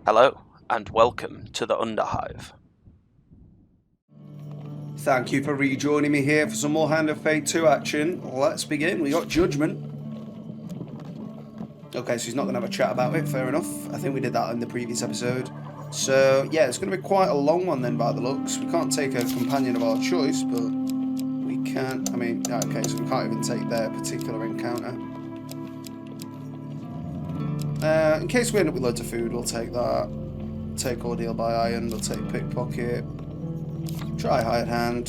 Hello, and welcome to the Underhive. Thank you for rejoining me here for some more Hand of Fate 2 action. Let's begin. We got Judgment. Okay, so he's not going to have a chat about it. Fair enough. I think we did that in the previous episode. So, yeah, it's going to be quite a long one then by the looks. We can't take a companion of our choice, but we can... okay, so we can't even take their particular encounter. In case we end up with loads of food, we'll take that. Take Ordeal by Iron, we'll take Pickpocket. Try Hired Hand.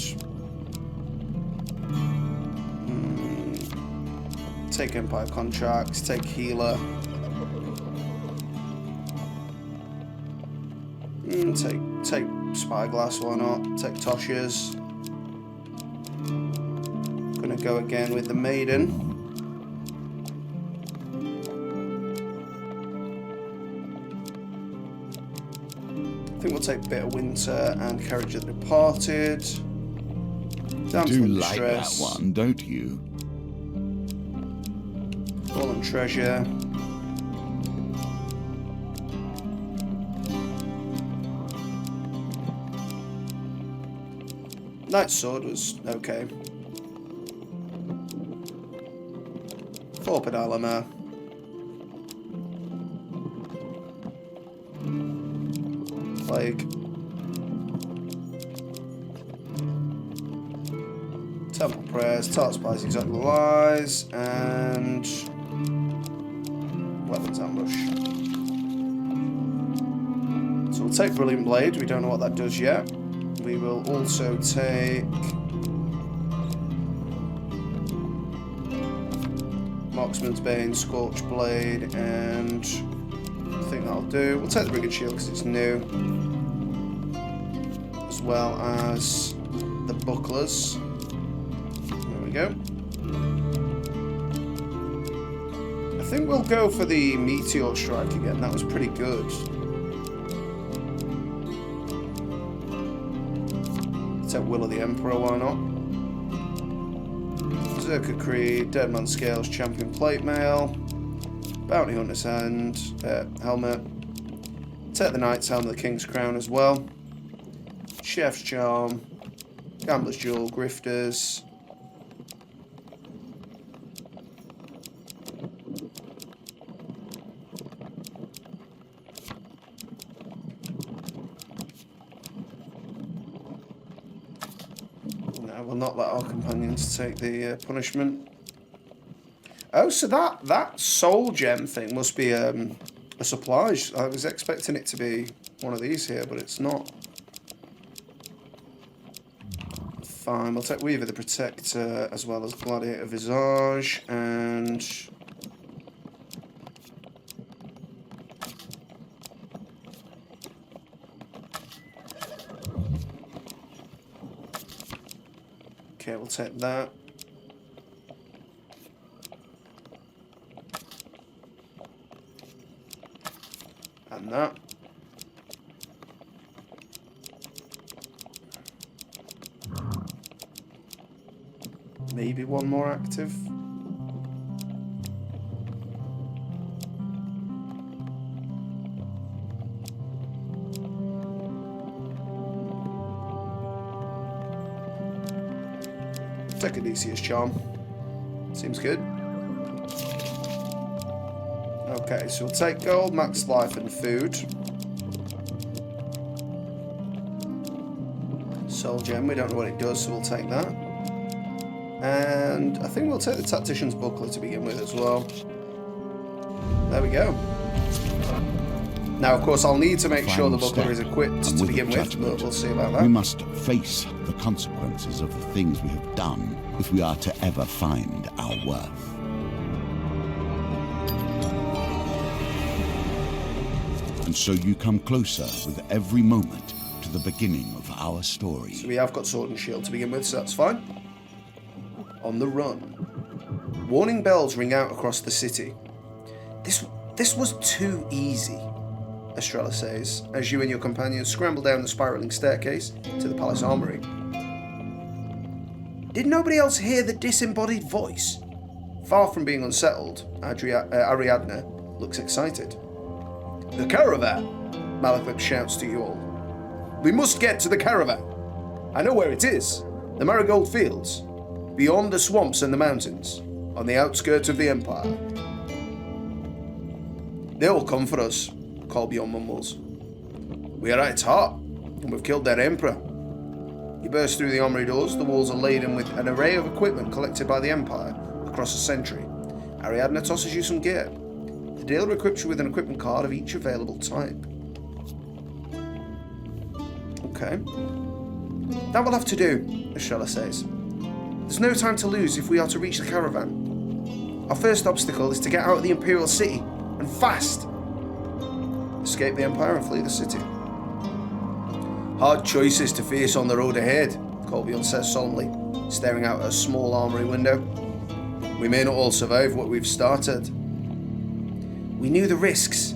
Take Empire Contracts, take Healer. Take Spyglass, why not? Take Tosha's. Gonna go again with the Maiden. I think we'll take Bitter Winter and Carriage of the Departed. You do like that one, don't you? Fallen Treasure. Knight's Sword was okay. Four Pedalama. Plague. Temple Prayers, Tart Spice, Exact Lies, and Weapons Ambush. So we'll take Brilliant Blade, we don't know what that does yet. We will also take Marksman's Bane, Scorch Blade, and I think that'll do. We'll take the Brigand Shield because it's new, as well as the Bucklers. There we go. I think we'll go for the Meteor Strike again. That was pretty good. Take Will of the Emperor, why not? Berserker Creed, Deadman Scales, Champion Plate Mail, Bounty Hunter's Hand, Helmet. Take the Knight's Helm of the King's Crown as well. Chef's Charm, Gambler's Jewel, Grifters. No, we'll not let our companions take the punishment. Oh, so that soul gem thing must be a supply. I was expecting it to be one of these here, but it's not. Fine, we'll take Weaver the Protector as well as Gladiator Visage and okay, we'll take that. And that. Maybe one more active. Take Odysseus Charm. Seems good. Okay, so we'll take gold, max life and food. Soul Gem, we don't know what it does, so we'll take that. And I think we'll take the Tactician's Buckler to begin with as well. There we go. Now, of course, I'll need to make sure the Buckler is equipped to begin with, but we'll see about that. We must face the consequences of the things we have done if we are to ever find our worth. And so you come closer with every moment to the beginning of our story. So we have got Sword and Shield to begin with, so that's fine. On the run. Warning bells ring out across the city. This was too easy, Estrella says, as you and your companions scramble down the spiraling staircase to the palace armory. Did nobody else hear the disembodied voice? Far from being unsettled, Ariadne looks excited. The caravan! Malaclip shouts to you all. We must get to the caravan. I know where it is. The Marigold Fields. Beyond the swamps and the mountains. On the outskirts of the Empire. They will come for us, Colbjorn mumbles. We are at its heart, and we've killed their emperor. You burst through the armory doors. The walls are laden with an array of equipment collected by the Empire across a century. Ariadne tosses you some gear. The dealer equips you with an equipment card of each available type. Okay. That will have to do, Estrella says. There's no time to lose if we are to reach the caravan. Our first obstacle is to get out of the Imperial City, and fast. Escape the Empire and flee the city. Hard choices to face on the road ahead, Colbjorn says solemnly, staring out at a small armory window. We may not all survive what we've started. We knew the risks,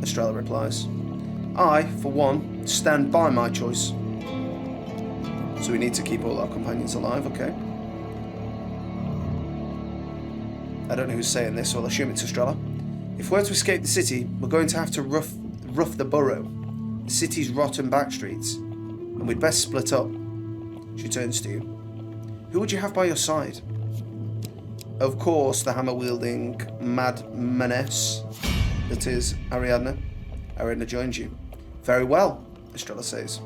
Estrella replies. I, for one, stand by my choice. So we need to keep all our companions alive, okay? I don't know who's saying this, so I'll assume it's Estrella. If we're to escape the city, we're going to have to rough the borough, the city's rotten back streets, and we'd best split up. She turns to you. Who would you have by your side? Of course, the hammer-wielding madmaness that is Ariadne. Ariadne joins you. Very well, Estrella says.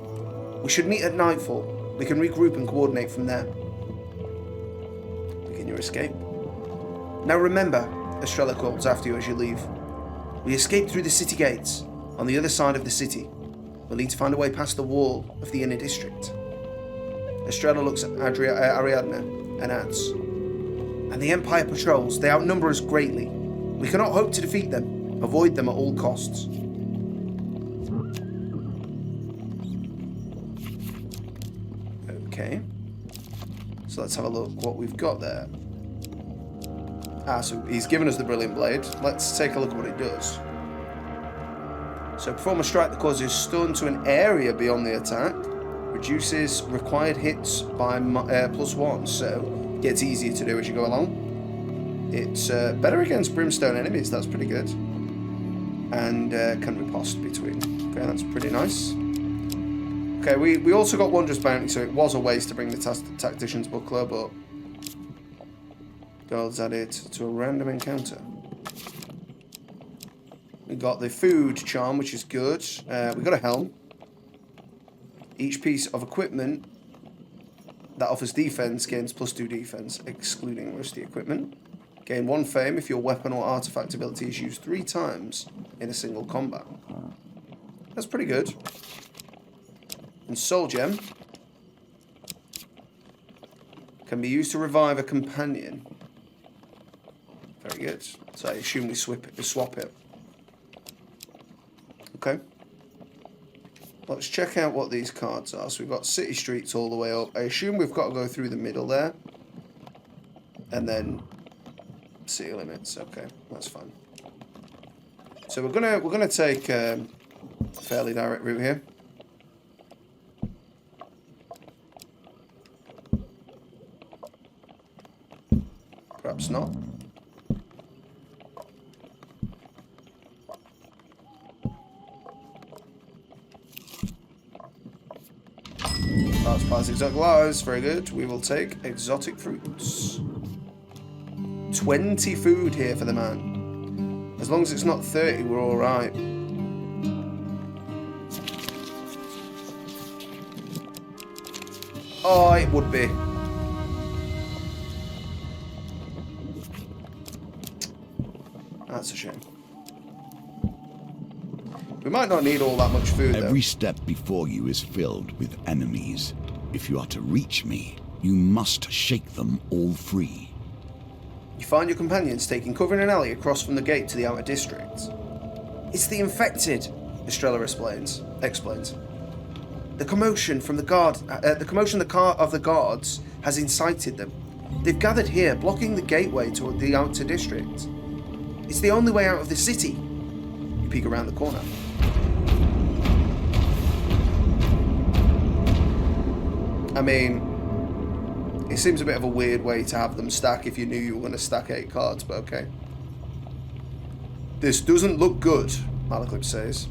We should meet at nightfall. We can regroup and coordinate from there. Begin your escape. Now remember, Estrella calls after you as you leave. We escaped through the city gates, on the other side of the city. We'll need to find a way past the wall of the inner district. Estrella looks at Ariadne and adds, And the Empire patrols, they outnumber us greatly. We cannot hope to defeat them. Avoid them at all costs. Okay. So let's have a look what we've got there. So he's given us the Brilliant Blade. Let's take a look at what it does. So perform a strike that causes stun to an area beyond the attack. Reduces required hits by +1, so gets easier to do as you go along. It's better against Brimstone enemies, that's pretty good. And can riposte between. Okay, that's pretty nice. Okay, we also got Wondrous Bounty, so it was a waste to bring the Tactician's Buckler, but gold's added to a random encounter. We got the Food Charm, which is good. We got a helm. Each piece of equipment that offers defense gains +2 defense, excluding rusty equipment. Gain 1 fame if your weapon or artifact ability is used 3 times in a single combat. That's pretty good. And Soul Gem can be used to revive a companion. Very good. So I assume we swap it. Okay. Let's check out what these cards are. So we've got City Streets all the way up. I assume we've got to go through the middle there. And then City Limits. Okay, that's fine. So we're gonna take a fairly direct route here. Perhaps not. That's past exotic lives. Very good. We will take exotic fruits. 20 food here for the man. As long as it's not 30, we're all right. Oh, it would be. That's a shame. We might not need all that much food, though. Every step before you is filled with enemies. If you are to reach me, you must shake them all free. You find your companions taking cover in an alley across from the gate to the outer district. It's the infected, Estrella explains. The commotion from the of the guards has incited them. They've gathered here, blocking the gateway to the outer district. It's the only way out of the city. You peek around the corner. I mean, it seems a bit of a weird way to have them stack if you knew you were going to stack 8 cards, but okay. This doesn't look good, Malaclip says.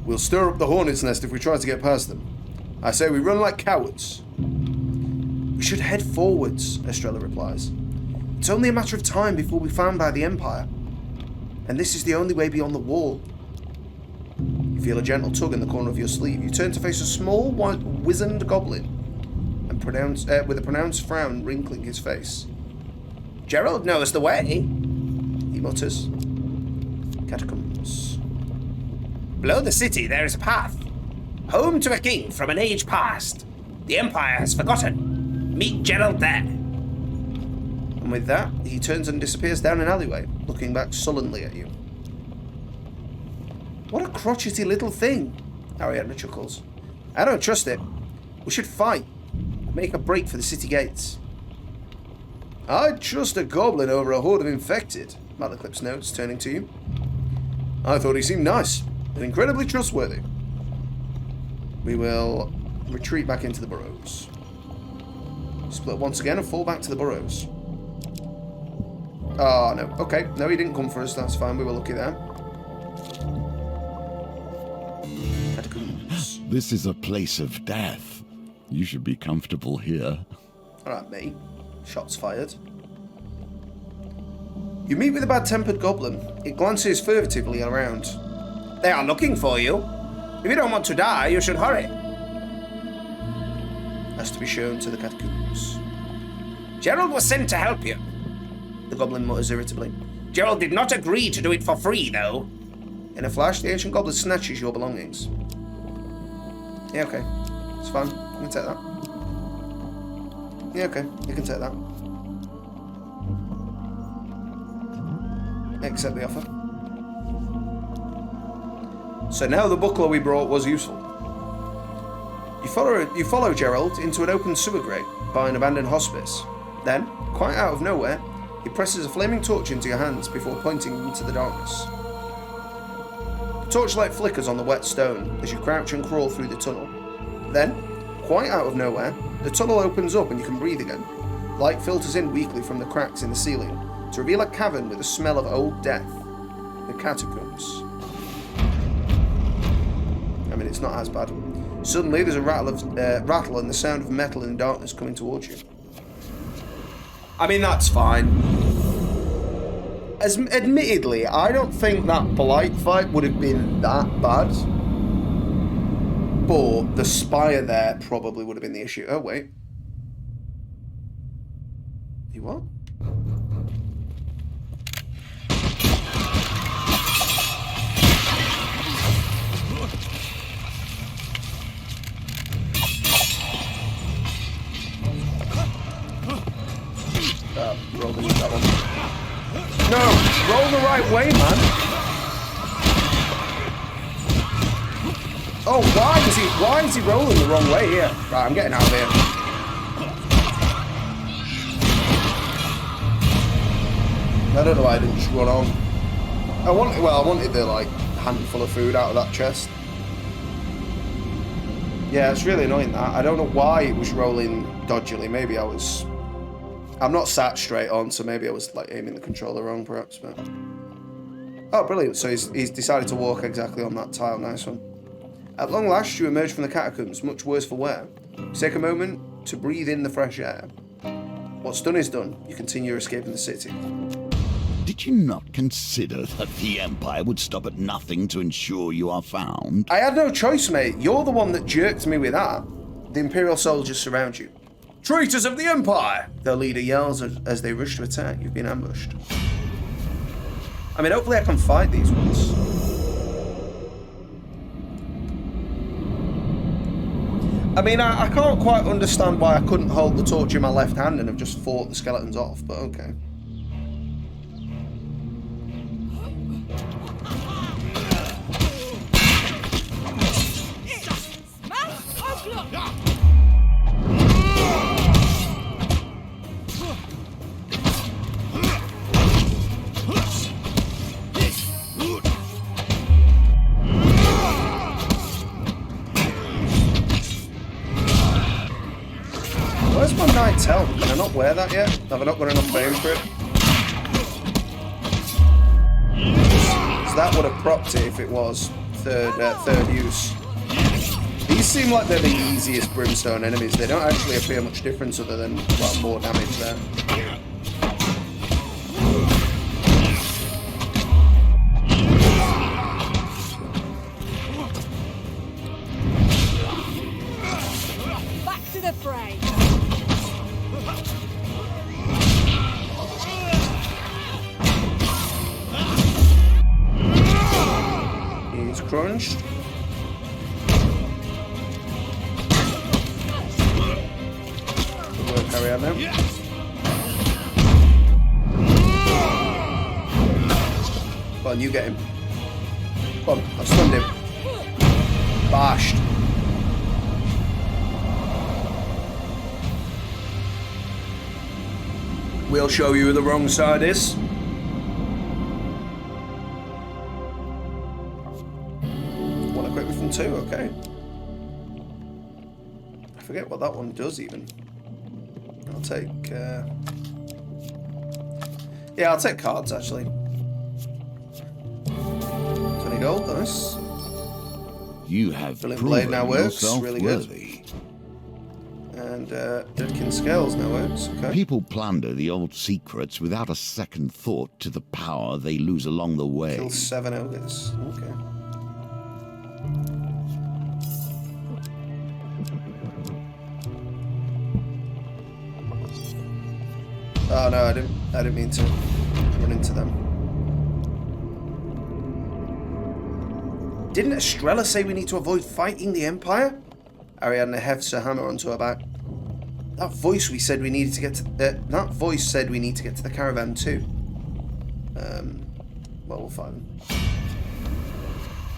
We'll stir up the hornet's nest if we try to get past them. I say we run like cowards. We should head forwards, Estrella replies. It's only a matter of time before we're found by the Empire. And this is the only way beyond the wall. You feel a gentle tug in the corner of your sleeve. You turn to face a small, white, wizened goblin, and with a pronounced frown wrinkling his face. Gerald knows the way, he mutters. Catacombs. Below the city there is a path. Home to a king from an age past. The Empire has forgotten. Meet Gerald there. And with that, he turns and disappears down an alleyway, looking back sullenly at you. What a crotchety little thing, Ariadne chuckles. I don't trust it. We should fight and make a break for the city gates. I'd trust a goblin over a horde of infected, Malaclips notes, turning to you. I thought he seemed nice and incredibly trustworthy. We will retreat back into the burrows. Split once again and fall back to the burrows. Oh, no. Okay. No, he didn't come for us. That's fine. We were lucky there. Catacombs. This is a place of death. You should be comfortable here. Alright, mate. Shots fired. You meet with a bad-tempered goblin. It glances furtively around. They are looking for you. If you don't want to die, you should hurry. Has to be shown to the catacombs. Gerald was sent to help you, the goblin mutters irritably. Gerald did not agree to do it for free, though. In a flash, the ancient goblin snatches your belongings. Yeah, okay. It's fine. You can take that. Yeah, okay. You can take that. Accept the offer. So now the buckler we brought was useful. You follow Gerald into an open sewer grate by an abandoned hospice. Then, quite out of nowhere, he presses a flaming torch into your hands before pointing into the darkness. The torchlight flickers on the wet stone as you crouch and crawl through the tunnel. Then, quite out of nowhere, the tunnel opens up and you can breathe again. Light filters in weakly from the cracks in the ceiling to reveal a cavern with a smell of old death. The catacombs. I mean, it's not as bad. Suddenly, there's a rattle and the sound of metal in darkness coming towards you. I mean, that's fine. Admittedly, I don't think that Blight fight would have been that bad. But the spire there probably would have been the issue. Oh, wait. You what? Roll that one. No! Roll the right way, man! Oh, why is he rolling the wrong way here? Right, I'm getting out of here. I don't know why I didn't just run on. I wanted the, like, handful of food out of that chest. Yeah, it's really annoying that. I don't know why it was rolling dodgily. Maybe I'm not sat straight on, so maybe I was like aiming the controller wrong, perhaps. But oh, brilliant! So he's decided to walk exactly on that tile. Nice one. At long last, you emerge from the catacombs, much worse for wear. Take a moment to breathe in the fresh air. What's done is done. You continue your escape in the city. Did you not consider that the Empire would stop at nothing to ensure you are found? I had no choice, mate. You're the one that jerked me with that. The Imperial soldiers surround you. Traitors of the Empire! Their leader yells as they rush to attack. You've been ambushed. I mean, hopefully I can fight these ones. I mean, I can't quite understand why I couldn't hold the torch in my left hand and have just fought the skeletons off, but okay. Where's my knight's helm? Can I not wear that yet? Have I not got enough fame for it? Because that would have propped it if it was third use. These seem like they're the easiest Brimstone enemies. They don't actually appear much difference other than, well, more damage there. Back to the fray. He's crunched. Carry on now. Come on, you get him. Come on, I've stunned him. Bashed. We'll show you who the wrong side is. One equipment from 2, okay. I forget what that one does even. I'll take, yeah, I'll take cards, actually. 20 gold, nice. You have Brilliant Blade now works, yourself really good. worthy. And, Deadkin Scales now works, okay. People plunder the old secrets without a second thought to the power they lose along the way. Kill 7 ogres, okay. Oh no, I didn't mean to run into them. Didn't Estrella say we need to avoid fighting the Empire? Ariadne hefts her hammer onto her back. That voice said we need to get to the caravan too. Well, we'll find them.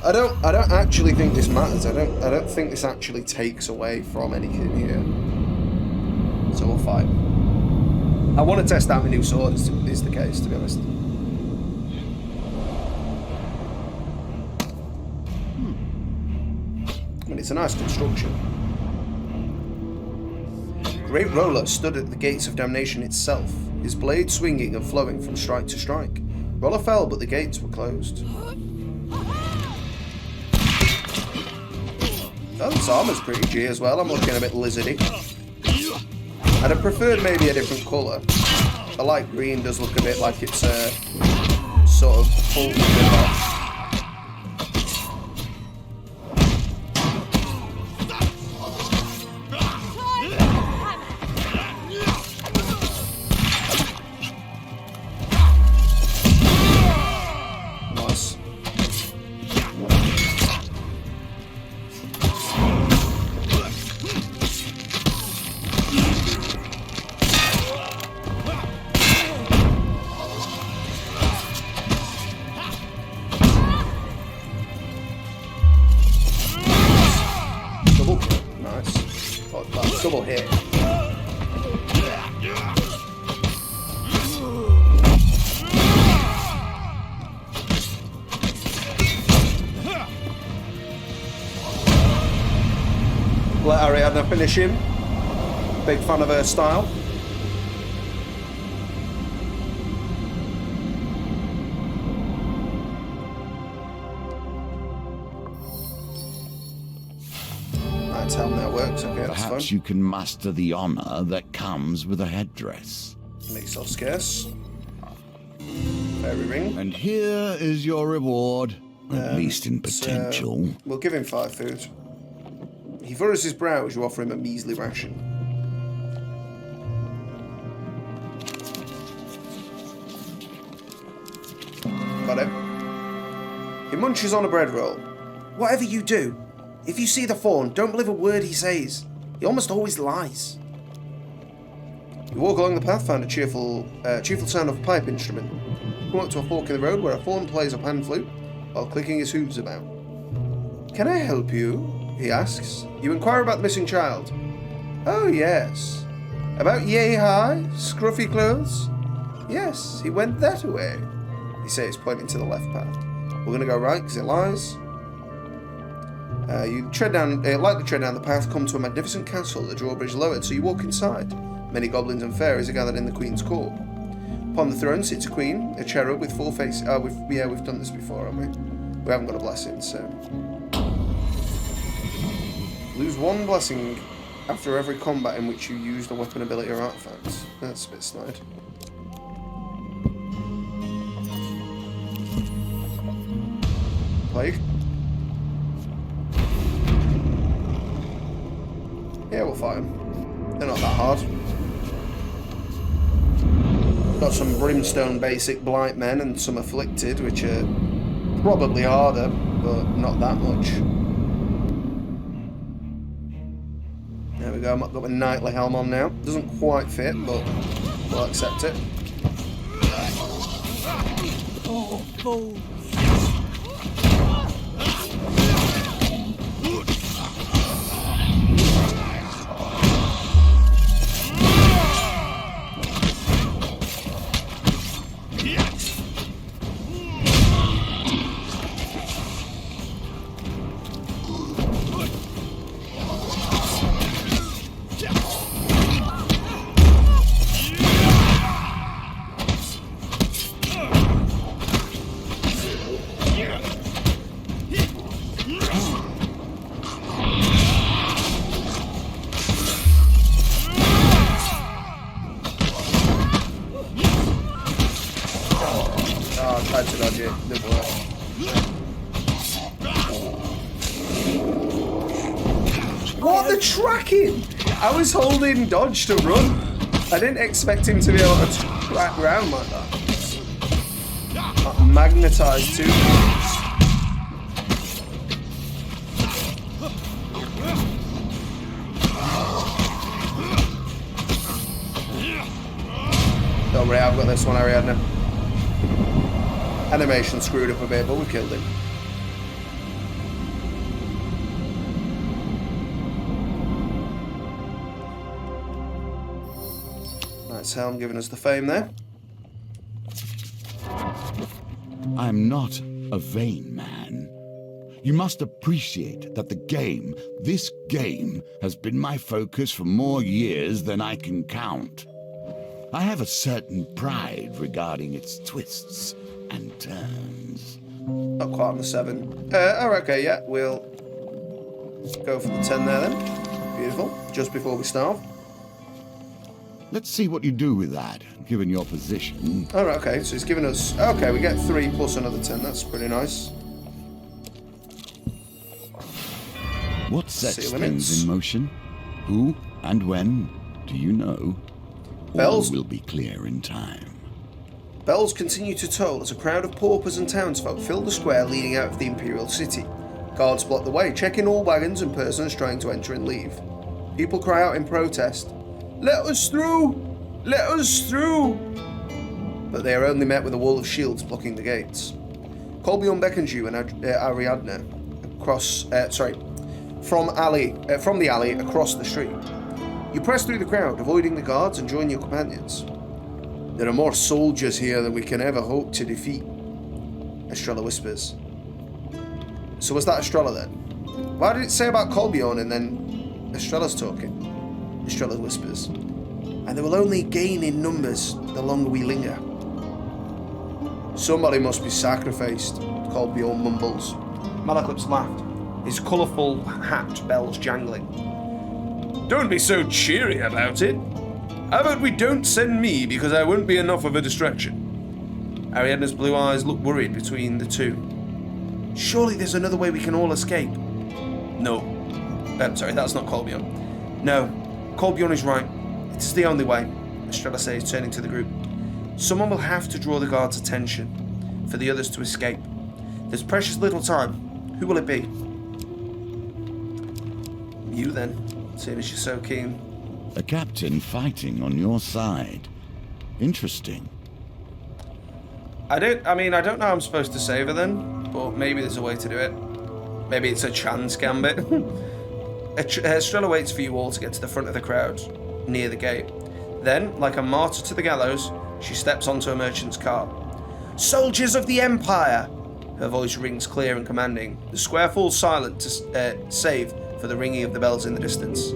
I don't actually think this matters. I don't think this actually takes away from anything here. So we'll fight. I want to test out my new sword, is the case, to be honest. I mean, it's a nice construction. Great Roller stood at the gates of damnation itself, his blade swinging and flowing from strike to strike. Roller fell, but the gates were closed. Oh, this armor's pretty G as well. I'm looking a bit lizardy. I'd have preferred maybe a different colour. The light green does look a bit like it's sort of pulled a bit off. Nice. Double hit. Let Ariadne finish him. Big fan of her style. Helm that works, okay, that's fine. Perhaps you can master the honor that comes with a headdress. Make yourself scarce. Fairy ring. And here is your reward, at least in potential. We'll give him 5 food. He furrows his brow as you offer him a measly ration. Got him. He munches on a bread roll. Whatever you do, if you see the fawn, don't believe a word he says. He almost always lies. You walk along the path, find a cheerful sound of a pipe instrument. Come up to a fork in the road where a fawn plays a pan flute while clicking his hooves about. Can I help you? He asks. You inquire about the missing child. Oh, yes. About yay high, scruffy clothes? Yes, he went that way, he says, pointing to the left path. We're going to go right because it lies. You tread down, lightly tread down the path, come to a magnificent castle, the drawbridge lowered, so you walk inside. Many goblins and fairies are gathered in the Queen's court. Upon the throne sits a queen, a cherub with 4 faces. Oh, we've done this before, haven't we? We haven't got a blessing, so... Lose 1 blessing after every combat in which you use the weapon ability or artifact. That's a bit snide. Plague. Yeah, we'll fight them. They're not that hard. Got some brimstone basic blight men and some afflicted, which are probably harder, but not that much. There we go, I've got my knightly helm on now. Doesn't quite fit, but we'll accept it. Oh, fool. Tried to dodge it, didn't work. What, the tracking? I was holding dodge to run. I didn't expect him to be able to track around like that. Like magnetised too. Don't worry, I've got this one, Ariadne. Animation screwed up a bit, but we killed him. That's Helm giving us the fame there. I'm not a vain man. You must appreciate that this game, has been my focus for more years than I can count. I have a certain pride regarding its twists and turns. Not quite on the 7. Oh, okay, yeah, we'll go for the 10 there then. Beautiful. Just before we starve. Let's see what you do with that, given your position. Oh, okay, so he's giving us... Okay, we get 3 plus another 10. That's pretty nice. What sets things in motion? Who and when? Do you know? Bells All will be clear in time. Bells continue to toll as a crowd of paupers and townsfolk fill the square leading out of the Imperial City. Guards block the way, checking all wagons and persons trying to enter and leave. People cry out in protest, "Let us through! Let us through!" But they are only met with a wall of shields blocking the gates. Colbjorn beckons you and Ariadne from the alley across the street. You press through the crowd, avoiding the guards, and join your companions. There are more soldiers here than we can ever hope to defeat, Estrella whispers. So was that Estrella then? Why did it say about Colbjorn and then Estrella's talking? Estrella whispers. And they will only gain in numbers the longer we linger. Somebody must be sacrificed, Colbjorn mumbles. Malaclips laughed, his colourful hat bells jangling. Don't be so cheery about it. How about we don't send me because I won't be enough of a distraction? Ariadne's blue eyes look worried between the two. Surely there's another way we can all escape. No. Sorry, that's not Colbjorn. No, Colbjorn is right. It is the only way, Estrella says, turning to the group. Someone will have to draw the guards' attention for the others to escape. There's precious little time. Who will it be? You then, seeing as you're so keen. A captain fighting on your side. Interesting. I don't know how I'm supposed to save her then, but maybe there's a way to do it. Maybe it's a chance gambit. Estrella waits for you all to get to the front of the crowd, near the gate. Then, like a martyr to the gallows, she steps onto a merchant's cart. Soldiers of the Empire! Her voice rings clear and commanding. The square falls silent to save for the ringing of the bells in the distance.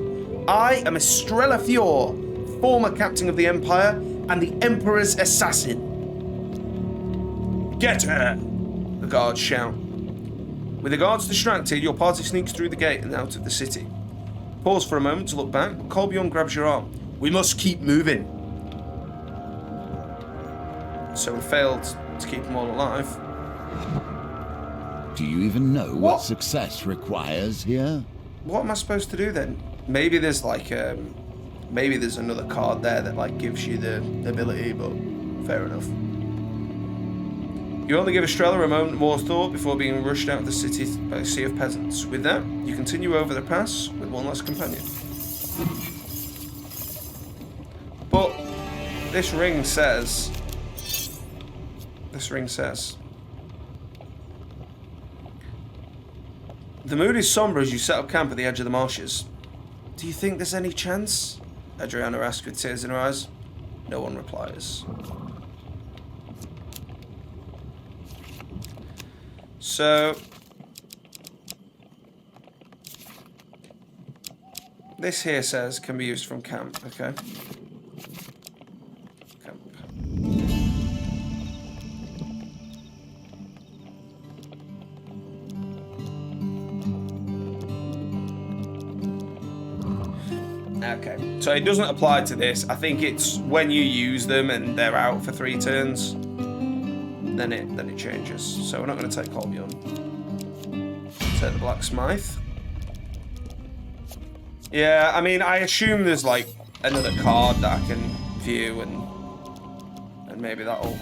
I am Estrella Fior, former captain of the Empire, and the Emperor's assassin. Get her! The guards shout. With the guards distracted, your party sneaks through the gate and out of the city. Pause for a moment to look back. Kolbjorn grabs your arm. We must keep moving. So we failed to keep them all alive. Do you even know what success requires here? What am I supposed to do then? Maybe there's like maybe there's another card there that like gives you the ability, but fair enough. You only give Estrella a moment more thought before being rushed out of the city by a sea of peasants. With that, you continue over the pass with one less companion. But this ring says. The mood is somber as you set up camp at the edge of the marshes. Do you think there's any chance? Adriana asks with tears in her eyes. No one replies. So, this here says can be used from camp, okay? Camp. Okay, so it doesn't apply to this. I think it's when you use them and they're out for 3 turns. Then it changes. So we're not going to take Kolbjorn. Take the Blacksmith. Yeah, I mean, I assume there's like another card that I can view, and maybe that'll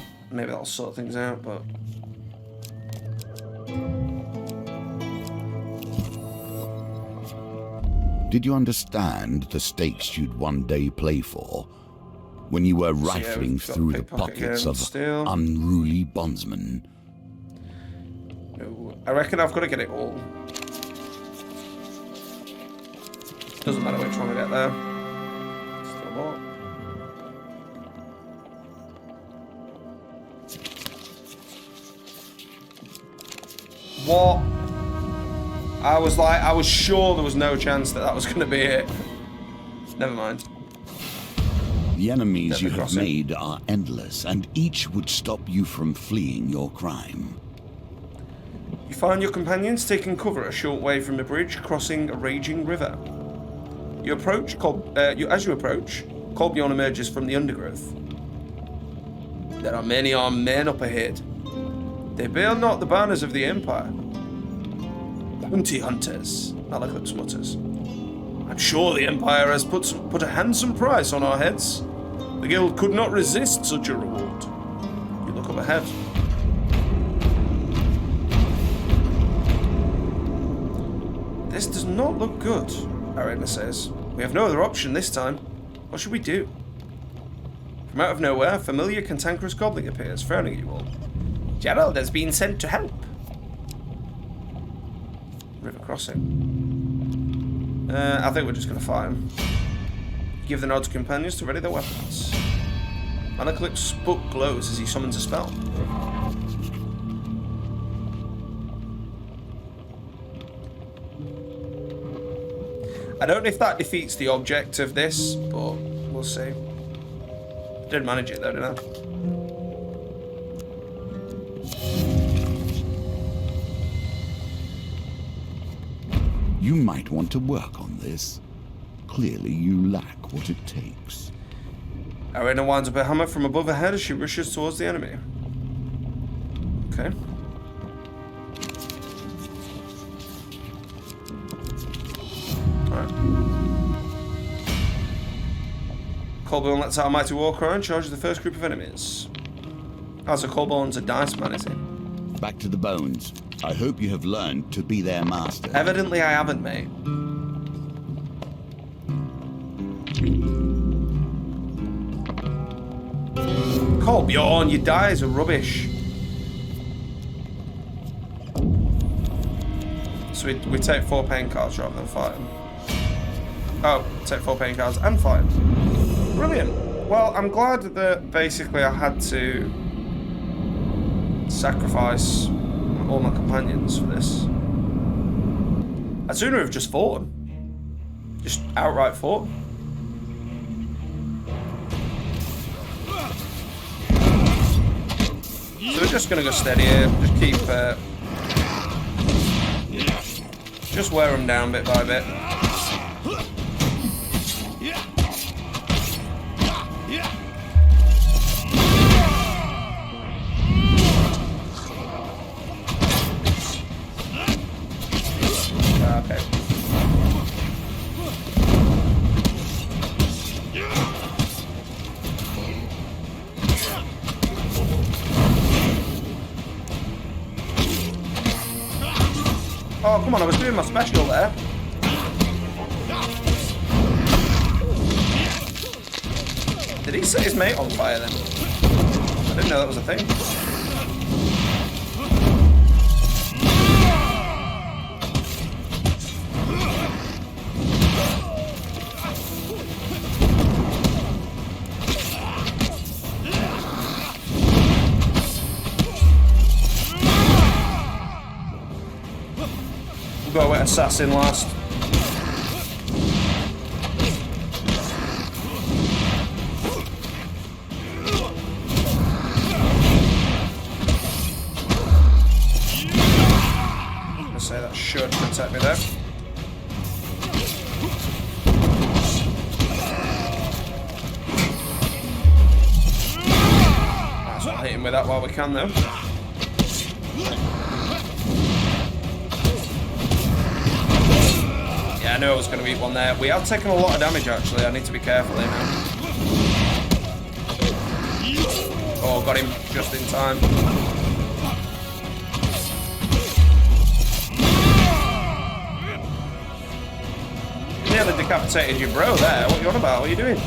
sort things out. But did you understand the stakes you'd one day play for? When you were rifling through the pockets of unruly bondsmen. No, I reckon I've got to get it all. Doesn't matter which one I get there. Still more. What? I was sure there was no chance that was going to be it. Never mind. The enemies you have made are endless, and each would stop you from fleeing your crime. You find your companions taking cover a short way from the bridge, crossing a raging river. You approach. As you approach, Kolbjorn emerges from the undergrowth. There are many armed men up ahead. They bear not the banners of the Empire. Bounty hunters, Malaklips mutters. I'm sure the Empire has put a handsome price on our heads. The guild could not resist such a reward. You look up ahead. This does not look good, Arena says. We have no other option this time. What should we do? From out of nowhere, a familiar cantankerous goblin appears, frowning at you all. Gerald has been sent to help. River crossing. I think we're just going to fight him. Give the nod to companions to ready their weapons. Malaklips' book glows as he summons a spell. I don't know if that defeats the object of this, but we'll see. Did manage it though, didn't I? You might want to work on this. Clearly you lack what it takes. Arena winds up a hammer from above her head as she rushes towards the enemy. Okay. Alright. Kolbjorn lets out a mighty war cry and charges the first group of enemies. Also, Kolbjorn's a dice man, is he? Back to the bones. I hope you have learned to be their master. Evidently I haven't, mate. Kolbjorn, your dice are rubbish. So we take 4 pain cards rather than fight them. Oh, take 4 pain cards and fight them. Brilliant. Well, I'm glad that basically I had to sacrifice all my companions for this. I'd sooner have just fought them. Just outright fought them. So we're just going to go steady here. Just keep... just wear them down bit by bit. Okay. Oh, come on, I was doing my special there. Did he set his mate on fire then? I didn't know that was a thing. Go with assassin last. I'm gonna say that should protect me there. Might as well hit him with that while we can though. Yeah, I knew I was going to eat one there. We have taken a lot of damage, actually. I need to be careful here now. Oh, got him just in time. Nearly decapitated your bro there. What are you on about? What are you doing?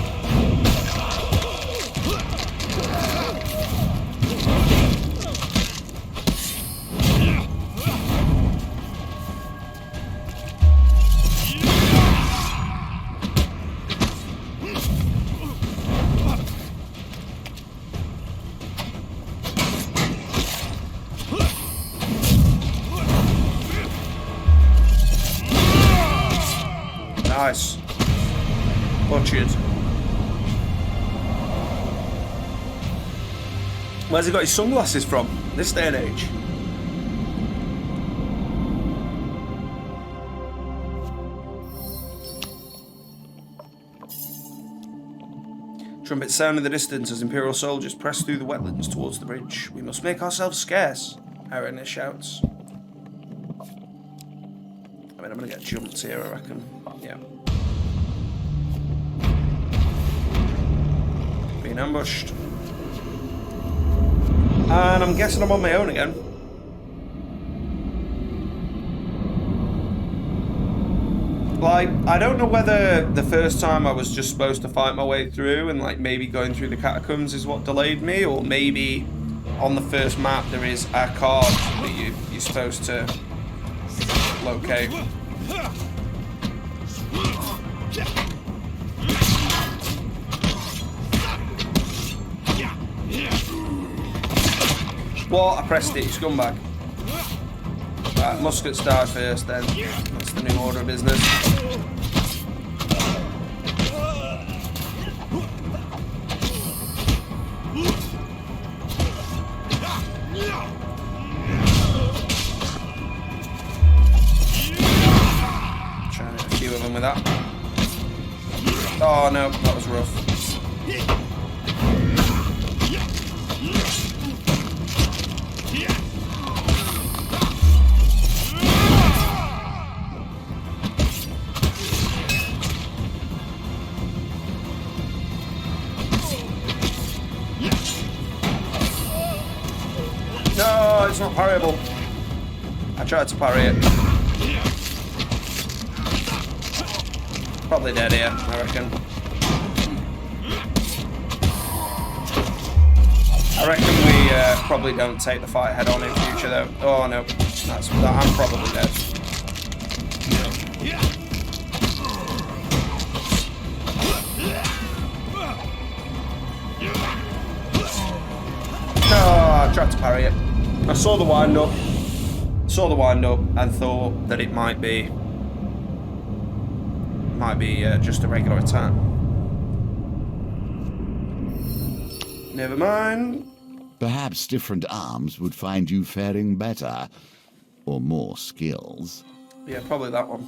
Nice. Butchered. Where's he got his sunglasses from? This day and age. Trumpets sound in the distance as Imperial soldiers press through the wetlands towards the bridge. We must make ourselves scarce, Arryn shouts. I mean, I'm gonna get jumped here, I reckon. Yeah. Being ambushed. And I'm guessing I'm on my own again. Like, I don't know whether the first time I was just supposed to fight my way through and like maybe going through the catacombs is what delayed me, or maybe on the first map there is a card that you're supposed to locate. What? I pressed it, you scumbag. Right, muskets die first then. That's the new order of business. Trying to hit a few of them with that. Oh no, that was rough. No, it's not parryable. I tried to parry it. Probably dead here, I reckon. I reckon we probably don't take the fight head on in future though. Oh no, I'm probably dead. Oh, I tried to parry it. I saw the wind up and thought that it might be just a regular attack. Never mind. Perhaps different arms would find you faring better, or more skills. Yeah, probably that one.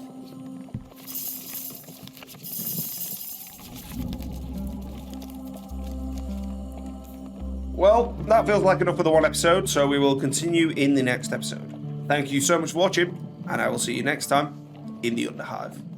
Well, that feels like enough for the one episode, so we will continue in the next episode. Thank you so much for watching, and I will see you next time in the Underhive.